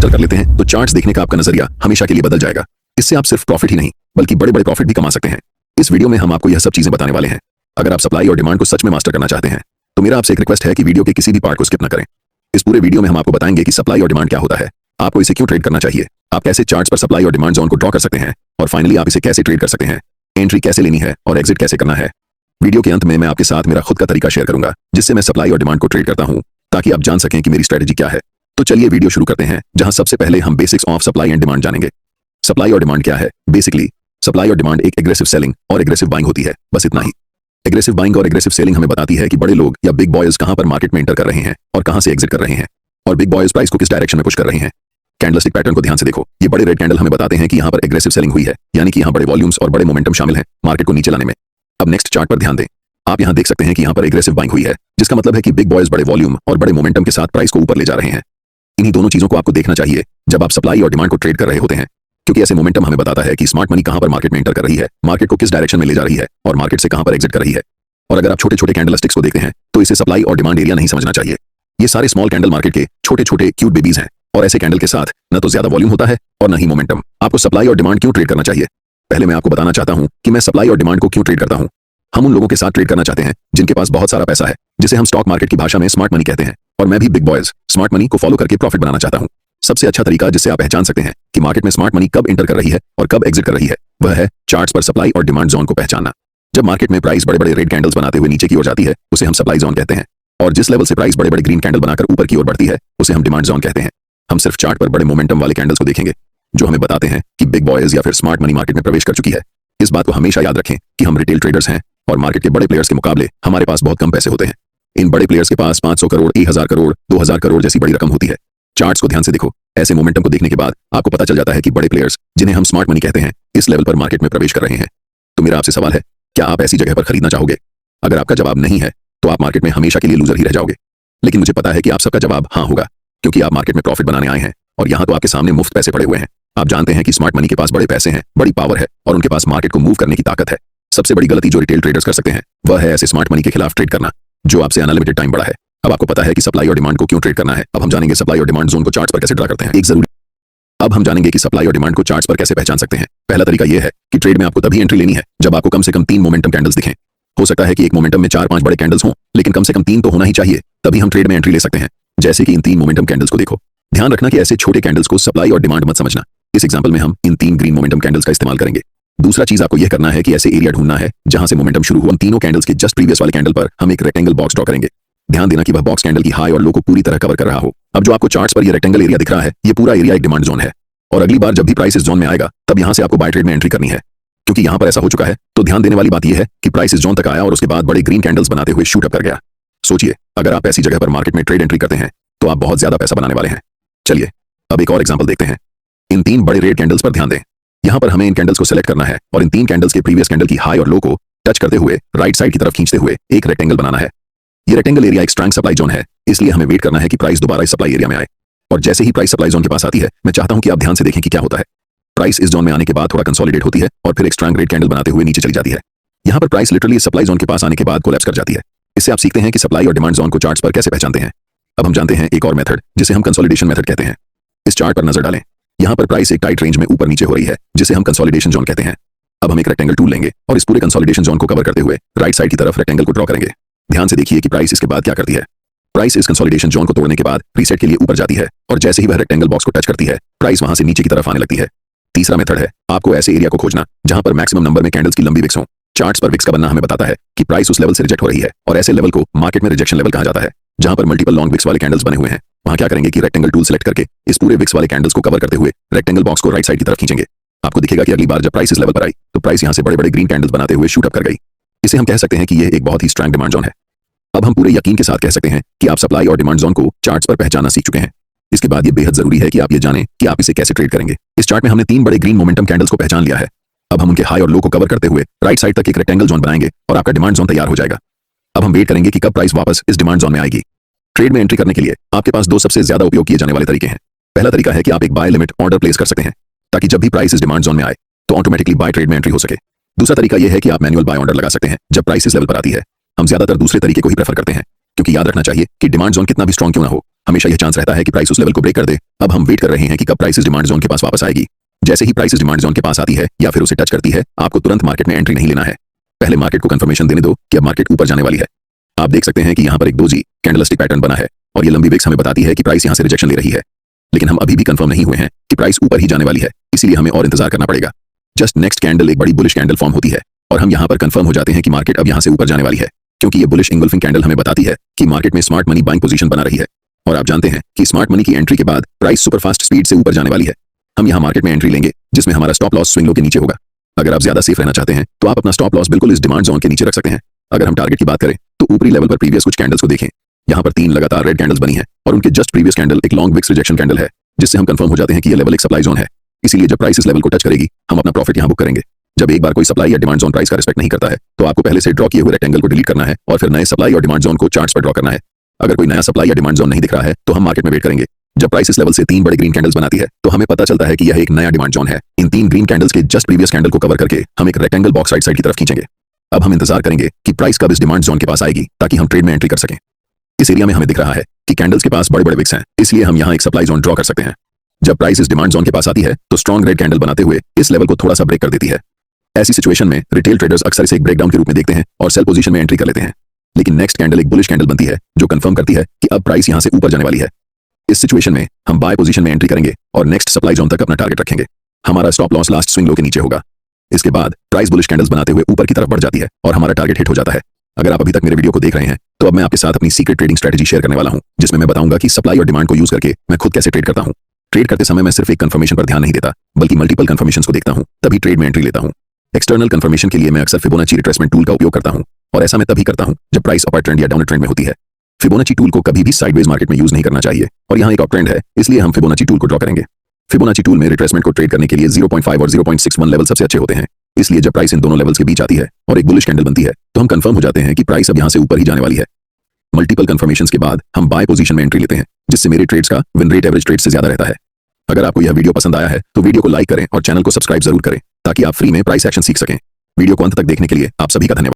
Master कर लेते हैं तो चार्ट्स देखने का आपका नजरिया हमेशा के लिए बदल जाएगा। इससे आप सिर्फ प्रॉफिट ही नहीं बल्कि बड़े बड़े प्रॉफिट भी कमा सकते हैं। इस वीडियो में हम आपको यह सब चीजें बताने वाले हैं। अगर आप सप्लाई और डिमांड को सच में मास्टर करना चाहते हैं तो मेरा आपसे एक रिक्वेस्ट है कि वीडियो के किसी भी पार्ट को स्किप न करें। इस पूरे वीडियो में हम आपको बताएंगे कि सप्लाई और डिमांड क्या होता है, आपको इसे क्यों ट्रेड करना चाहिए, आप कैसे चार्ट्स पर सप्लाई और डिमांड जोन को ड्रॉ कर सकते हैं और फाइनली आप इसे कैसे ट्रेड कर सकते हैं, एंट्री कैसे लेनी है और एग्जिट कैसे करना है। वीडियो के अंत में मैं आपके साथ मेरा खुद का तरीका शेयर करूंगा जिससे मैं सप्लाई और डिमांड को ट्रेड करता हूं, ताकि आप जान सकें कि मेरी स्ट्रेटजी क्या है। तो चलिए वीडियो शुरू करते हैं, जहां सबसे पहले हम basics of supply and demand जानेंगे। सप्लाई और डिमांड क्या है? बेसिकली सप्लाई और डिमांड एक एग्रेसिव सेलिंग और एग्रेसिव बाइंग होती है, बस इतना ही। एग्रेसिव बाइंग और एग्रेसिव सेलिंग हमें बताती है कि बड़े लोग या बिग बॉयज कहां पर मार्केट में एंटर कर रहे हैं और कहां से एग्जिट कर रहे हैं, और बिग बॉयज प्राइस को किस डायरेक्शन में पुश कर रहे हैं। कैंडलस्टिक पैटर्न को ध्यान से देखो, ये बड़े रेड कैंडल हमें बताते हैं कि यहां पर एग्रेसिव सेलिंग हुई है, यानी कि यहां बड़े वॉल्यूम्स और बड़े मोमेंटम शामिल हैं मार्केट को नीचे लाने में। अब नेक्स्ट चार्ट पर ध्यान दें, आप यहां देख सकते हैं कि यहां पर एग्रेसिव बाइंग हुई है, जिसका मतलब है कि बिग बॉयज बड़े वॉल्यूम और बड़े मोमेंटम के साथ प्राइस को ऊपर ले जा रहे हैं। इन्हीं दोनों चीजों को आपको देखना चाहिए जब आप सप्लाई और डिमांड को ट्रेड कर रहे होते हैं, क्योंकि ऐसे मोमेंटम हमें बताता है कि स्मार्ट मनी कहां पर मार्केट में एंटर कर रही है, मार्केट को किस डायरेक्शन में ले जा रही है और मार्केट से कहां पर एग्जिट कर रही है। और अगर आप छोटे छोटे कैंडलस्टिक्स को देखते हैं तो इसे सप्लाई और डिमांड एरिया नहीं समझना चाहिए। ये सारे स्मॉल कैंडल मार्केट के छोटे छोटे क्यूट बेबीज हैं, और ऐसे कैंडल के साथ न तो ज्यादा वॉल्यूम होता है और न ही मोमेंटम। आपको सप्लाई और डिमांड क्यों ट्रेड करना चाहिए? पहले मैं आपको बताना चाहता हूं कि मैं सप्लाई और डिमांड को क्यों ट्रेड करता हूं। हम उन लोगों के साथ ट्रेड करना चाहते हैं जिनके पास बहुत सारा पैसा है, जिसे हम स्टॉक मार्केट की भाषा में स्मार्ट मनी कहते हैं, और मैं भी बिग बॉयज स्मार्ट मनी को फॉलो करके प्रॉफिट बनाना चाहता हूं। सबसे अच्छा तरीका जिससे आप पहचान सकते हैं कि मार्केट में स्मार्ट मनी कब एंटर कर रही है और कब एग्जिट कर रही है, वह है चार्ट्स पर सप्लाई और डिमांड जोन को पहचानना। जब मार्केट में प्राइस बड़े बड़े रेड कैंडल्स बनाते हुए नीचे की ओर जाती है उसे हम सप्लाई जोन कहते हैं, और जिस लेवल से प्राइस बड़े बड़े ग्रीन कैंडल बनाकर ऊपर की ओर बढ़ती है उसे हम डिमांड जोन कहते हैं। हम सिर्फ चार्ट पर बड़े मोमेंटम वाले कैंडल्स को देखेंगे जो हमें बताते हैं कि बिग बॉयज या फिर स्मार्ट मनी मार्केट में प्रवेश कर चुकी है। इस बात को हमेशा याद रखें कि हम रिटेल ट्रेडर्स हैं और मार्केट के बड़े प्लेयर्स के मुकाबले हमारे पास बहुत कम पैसे होते हैं। इन बड़े प्लेयर्स के पास 500 करोड़, 1000 करोड़, 2000 करोड़ जैसी बड़ी रकम होती है। चार्ट्स को ध्यान से देखो, ऐसे मोमेंटम को देखने के बाद आपको पता चल जाता है कि बड़े प्लेयर्स जिन्हें हम स्मार्ट मनी कहते हैं इस लेवल पर मार्केट में प्रवेश कर रहे हैं। तो मेरा आपसे सवाल है, क्या आप ऐसी जगह पर खरीदना चाहोगे? अगर आपका जवाब नहीं है तो आप मार्केट में हमेशा के लिए लूजर ही रह जाओगे। लेकिन मुझे पता है कि आप सबका जवाब हाँ होगा, क्योंकि आप मार्केट में प्रॉफिट बनाने आए हैं और यहाँ तो आपके सामने मुफ्त पैसे पड़े हुए हैं। आप जानते हैं कि स्मार्ट मनी के पास बड़े पैसे हैं, बड़ी पावर है और उनके पास मार्केट को मूव करने की ताकत है। सबसे बड़ी गलती जो रिटेल ट्रेडर्स कर सकते हैं वह है ऐसे स्मार्ट मनी के खिलाफ ट्रेड करना जो आपसे अनलिमिटेड टाइम बड़ा है। अब आपको पता है कि सप्लाई और डिमांड को क्यों ट्रेड करना है। अब हम जानेंगे सप्लाई और डिमांड जोन को चार्ट्स पर कैसे ड्रा करते हैं। अब हम जानेंगे कि सप्लाई और डिमांड को चार्ट्स पर कैसे पहचान सकते हैं। पहला तरीका यह है कि ट्रेड में आपको तभी एंट्री लेनी है जब आपको कम से कम 3 मोमेंटम कैंडल्स दिखें। हो सकता है कि एक मोमेंटम में 4-5 बड़े कैंडल्स हों, लेकिन कम से कम 3 तो होना ही चाहिए, तभी हम ट्रेड में एंट्री ले सकते हैं। जैसे कि इन 3 मोमेंटम कैंडल्स को देखो। ध्यान रखना कि ऐसे छोटे कैंडल्स को सप्लाई और डिमांड मत समझना। इस एग्जांपल में हम इन 3 ग्रीन मोमेंटम कैंडल्स का इस्तेमाल करेंगे। दूसरा चीज आपको यह करना है कि ऐसे एरिया ढूंढना है जहां से मोमेंटम शुरू हो। उन तीनों कैंडल्स के जस्ट प्रीवियस वाले कैंडल पर हम एक रेक्टेंगल बॉक्स ड्रॉ करेंगे। ध्यान देना कि वह बॉक्स कैंडल की हाई और लो को पूरी तरह कवर कर रहा हो। अब जो आपको चार्ट्स पर यह रेक्टेंगल एरिया दिख रहा है, ये पूरा एरिया एक डिमांड जोन है, और अगली बार जब भी प्राइस इस जोन में आएगा तब यहां से आपको बाय ट्रेड में एंट्री करनी है। क्योंकि यहां पर ऐसा हो चुका है तो ध्यान देने वाली बात यह है कि प्राइस इस जोन तक आया और उसके बाद बड़े ग्रीन कैंडल्स बनाते हुए शूट अप कर गया। सोचिए, अगर आप ऐसी जगह पर मार्केट में ट्रेड एंट्री करते हैं तो आप बहुत ज्यादा पैसा बनाने वाले हैं। चलिए अब एक और एग्जांपल देखते हैं। इन 3 बड़े रेड कैंडल्स पर ध्यान दें। यहां पर हमें इन कैंडल्स को सिलेक्ट करना है और इन 3 कैंडल्स के प्रीवियस कैंडल की हाई और लो को टच करते हुए राइट साइड की तरफ खींचते हुए एक रेक्टेंगल बनाना है। ये रेक्टेंगल एरिया एक स्ट्रांग सप्लाई जोन है, इसलिए हमें वेट करना है कि प्राइस दोबारा इस सप्लाई एरिया में आए। और जैसे ही प्राइस सप्लाई जोन के पास आती है, मैं चाहता हूं कि आप ध्यान से देखें कि क्या होता है। प्राइस इस जोन में आने के बाद थोड़ा कंसोलिडेट होती है और फिर एक स्ट्रांग रेड कैंडल बनाते हुए नीचे चली जाती है। यहां पर प्राइस लिटरली सप्लाई जोन के पास आने के बाद कोलैप्स कर जाती है। इससे आप सीखते हैं कि सप्लाई और डिमांड जोन को चार्ट्स पर कैसे पहचानते हैं। अब हम जानते हैं एक और मेथड जिसे हम कंसोलिडेशन मेथड कहते हैं। इस चार्ट पर नजर डालें, यहां पर प्राइस एक टाइट रेंज में ऊपर नीचे हो रही है, जिसे हम कंसोलिडेशन जोन कहते हैं। अब हम एक रेक्टेंगल टूल लेंगे और इस पूरे कंसोलिडेशन जोन को कवर करते हुए राइट साइड की तरफ रेक्टेंगल को ड्रॉ करेंगे। ध्यान से देखिए कि प्राइस इसके बाद क्या करती है। प्राइस इस कंसोलिडेशन जोन को तोड़ने के बाद रीसेट के लिए ऊपर जाती है, और जैसे ही वह रेक्टेंगल बॉक्स को टच करती है प्राइस वहां से नीचे की तरफ आने लगती है। तीसरा मेथड है आपको ऐसे एरिया को खोजना जहां पर मैक्सिमम नंबर में कैंडल्स की लंबी विक्स हो। चार्ट्स पर विक्स का बनना हमें बताता है कि प्राइस उस लेवल से रिजेक्ट हो रही है, और ऐसे लेवल को मार्केट में रिजेक्शन लेवल कहा जाता है, जहां पर मल्टीपल लॉन्ग विक्स वाले कैंडल्स बने हुए हैं। वहां क्या करेंगे कि रेक्टेंगल टूल सेलेक्ट करके इस पूरे विक्स वाले कैंडल्स को कवर करते हुए रेक्टेंगल बॉक्स को राइट साइड की तरफ खींचेंगे। आपको दिखेगा कि अगली बार जब प्राइस इस लेवल पर आई तो प्राइस यहां से बड़े बड़े ग्रीन कैंडल्स बनाते हुए शूट अप कर गई। इसे हम कह सकते हैं कि यह एक बहुत ही स्ट्रांग डिमांड जोन है। अब हम पूरे यकीन के साथ कह सकते हैं कि आप सप्लाई और डिमांड जोन को चार्ट्स पर पहचानना सीख चुके हैं। इसके बाद ये बेहद जरूरी है कि आप ये जानें कि आप इसे कैसे ट्रेड करेंगे। इस चार्ट में हमने 3 बड़े ग्रीन मोमेंटम कैंडल्स को पहचान लिया है। अब हम उनके हाई और लो को कवर करते हुए राइट साइड तक एक रेक्टेंगल जोन बनाएंगे और आपका डिमांड जोन तैयार हो जाएगा। अब हम वेट करेंगे कि कब प्राइस वापस इस डिमांड जोन में आएगी। ट्रेड में एंट्री करने के लिए आपके पास 2 सबसे ज्यादा उपयोग किए जाने वाले तरीके हैं। पहला तरीका है कि आप एक बाय लिमिट ऑर्डर प्लेस कर सकते हैं, ताकि जब भी प्राइस इस डिमांड जोन में आए तो ऑटोमेटिकली बाय ट्रेड में एंट्री हो सके। दूसरा तरीका यह है कि आप मैनुअल बाय ऑर्डर लगा सकते हैं जब प्राइस इस लेवल पर आती है। हम ज्यादातर दूसरे तरीके को ही प्रेफर करते हैं, क्योंकि याद रखना चाहिए कि डिमांड जोन कितना भी स्ट्रांग क्यों ना हो, हमेशा यह चांस रहता है कि प्राइस उस लेवल को ब्रेक कर दे। अब हम वेट कर रहे हैं कि कब प्राइस इस डिमांड जोन के पास वापस आएगी। जैसे ही प्राइस इस डिमांड जोन के पास आती है या फिर उसे टच करती है, आपको तुरंत मार्केट में एंट्री नहीं लेना है। पहले मार्केट को कंफर्मेशन देने दो कि अब मार्केट ऊपर जाने वाली है। आप देख सकते हैं कि यहाँ पर एक दोजी कैंडलस्टिक पैटर्न बना है और ये लंबी विक्स हमें बताती है कि प्राइस यहाँ से रिजेक्शन ले रही है। लेकिन हम अभी भी कंफर्म नहीं हुए हैं कि प्राइस ऊपर ही जाने वाली है, इसीलिए हमें और इंतजार करना पड़ेगा। जस्ट नेक्स्ट कैंडल एक बड़ी बुलिश कैंडल फॉर्म होती है और हम यहाँ पर कंफर्म हो जाते हैं कि मार्केट अब यहाँ से ऊपर जाने वाली है, क्योंकि ये बुलिश इंगल्फिंग कैंडल हमें बताती है कि मार्केट में स्मार्ट मनी बाइंग पोजीशन बना रही है। और आप जानते हैं कि स्मार्ट मनी की एंट्री के बाद प्राइस सुपरफास्ट स्पीड से ऊपर जाने वाली है। हम यहाँ मार्केट में एंट्री लेंगे जिसमें हमारा स्टॉप लॉस स्विंग लो के नीचे होगा। अगर आप ज्यादा सेफ रहना चाहते हैं तो आप अपना स्टॉप लॉस बिल्कुल इस डिमांड जोन के नीचे रख सकते हैं। अगर हम टारगेट की बात करें तो ऊपरी लेवल पर प्रीवियस कुछ कैंडल्स को देखें। यहाँ पर 3 लगातार रेड कैंडल्स बनी है और उनके जस्ट प्रीवियस कैंडल एक लॉन्ग विक्स रिजेक्शन कैंडल है, जिससे हम कंफर्म हो जाते हैं कि यह लेवल एक सप्लाई जोन है। इसीलिए जब प्राइस इस लेवल को टच करेगी, हम अपना प्रॉफिट यहाँ बुक करेंगे। जब एक बार कोई सप्लाई या डिमांड जोन प्राइस का रिस्पेक्ट नहीं करता है, तो आपको पहले से ड्रॉ किए हुए रेक्टेंगल को डिलीट करना है और फिर नए सप्लाई और डिमांड जोन को चार्ट्स पर ड्रॉ करना है। अगर कोई नया सप्लाई या डिमांड जोन नहीं दिख रहा है तो हम मार्केट में वेट करेंगे। जब प्राइस इस लेवल से 3 बड़े ग्रीन कैंडल्स बनाती है तो हमें पता चलता है कि यह एक नया डिमांड जोन है। इन 3 ग्रीन कैंडल्स के जस्ट प्रीवियस कैंडल को कवर करके हम एक रेक्टेंगल बॉक्स साइड की तरफ खींचेंगे। अब हम इंतजार करेंगे कि प्राइस कब इस डिमांड जोन के पास आएगी ताकि हम ट्रेड में एंट्री कर सकें। इस एरिया में हमें दिख रहा है कि कैंडल्स के पास बड़े बड़े विक्स हैं, इसलिए हम यहाँ एक सप्लाई जोन ड्रॉ कर सकते हैं। जब प्राइस इस डिमांड जोन के पास आती है तो स्ट्रॉन्ग रेड कैंडल बनाते हुए इस लेवल को थोड़ा सा ब्रेक कर देती है। ऐसी सिचुएशन में रिटेल ट्रेडर्स अक्सर इसे एक ब्रेकडाउन के रूप में देखते हैं और सेल पोजीशन में एंट्री कर लेते हैं। लेकिन नेक्स्ट कैंडल एक बुलिश कैंडल बनती है जो कंफर्म करती है कि अब प्राइस यहाँ से ऊपर जाने वाली है। इस सिचुएशन में हम बाय पोजीशन में एंट्री करेंगे और नेक्स्ट सप्लाई जोन तक अपना टारगेट रखेंगे। हमारा stop loss last swing low के नीचे होगा। इसके बाद प्राइस बुलिश कैंडल्स बनाते हुए ऊपर की तरफ बढ़ जाती है और हमारा टारगेट हिट हो जाता है। अगर आप अभी तक मेरे वीडियो को देख रहे हैं तो अब मैं आपके साथ अपनी सीक्रेट ट्रेडिंग स्ट्रेटजी शेयर करने वाला हूं, जिसमें मैं बताऊंगा कि सप्लाई और डिमांड को यूज करके मैं खुद कैसे ट्रेड करता हूं। ट्रेड करते समय मैं सिर्फ एक कंफर्मेशन पर ध्यान नहीं देता, बल्कि मल्टीपल कंफर्मेशंस को देखता हूं, तभी ट्रेड में एंट्री लेता हूं। एक्सटर्नल कंफर्मेशन के लिए मैं अक्सर फिबोनाची रिट्रेसमेंट टूल का उपयोग करता हूं और ऐसा मैं तभी करता हूं जब प्राइस अपर ट्रेंड या डाउन ट्रेंड में होती है। फिबोनाची टूल को कभी भी साइडवेज मार्केट में यूज नहीं करना चाहिए और यहाँ एक अप ट्रेंड है, इसलिए हम फिबोनाची टूल को ड्रॉ करेंगे। फिबोनाची टूल में रिट्रेसमेंट को ट्रेड करने के लिए 0.5 और 0.61 लेवल सबसे अच्छे होते हैं। इसलिए जब प्राइस इन दोनों लेवल्स के बीच आती है और एक बुलिश कैंडल बनती है तो हम कंफर्म हो जाते हैं कि प्राइस अब यहाँ से ऊपर ही जाने वाली है। मल्टीपल कंफर्मेशंस के बाद हम बाय पोजीशन में एंट्री लेते हैं, जिससे मेरे ट्रेड्स का विन रेट एवरेज ट्रेड से ज्यादा रहता है। अगर आपको यह वीडियो पसंद आया है तो वीडियो को लाइक करें और चैनल को सब्सक्राइब जरूर करें ताकि आप फ्री में प्राइस एक्शन सीख सकें। वीडियो को अंत तक देखने के लिए आप सभी का धन्यवाद।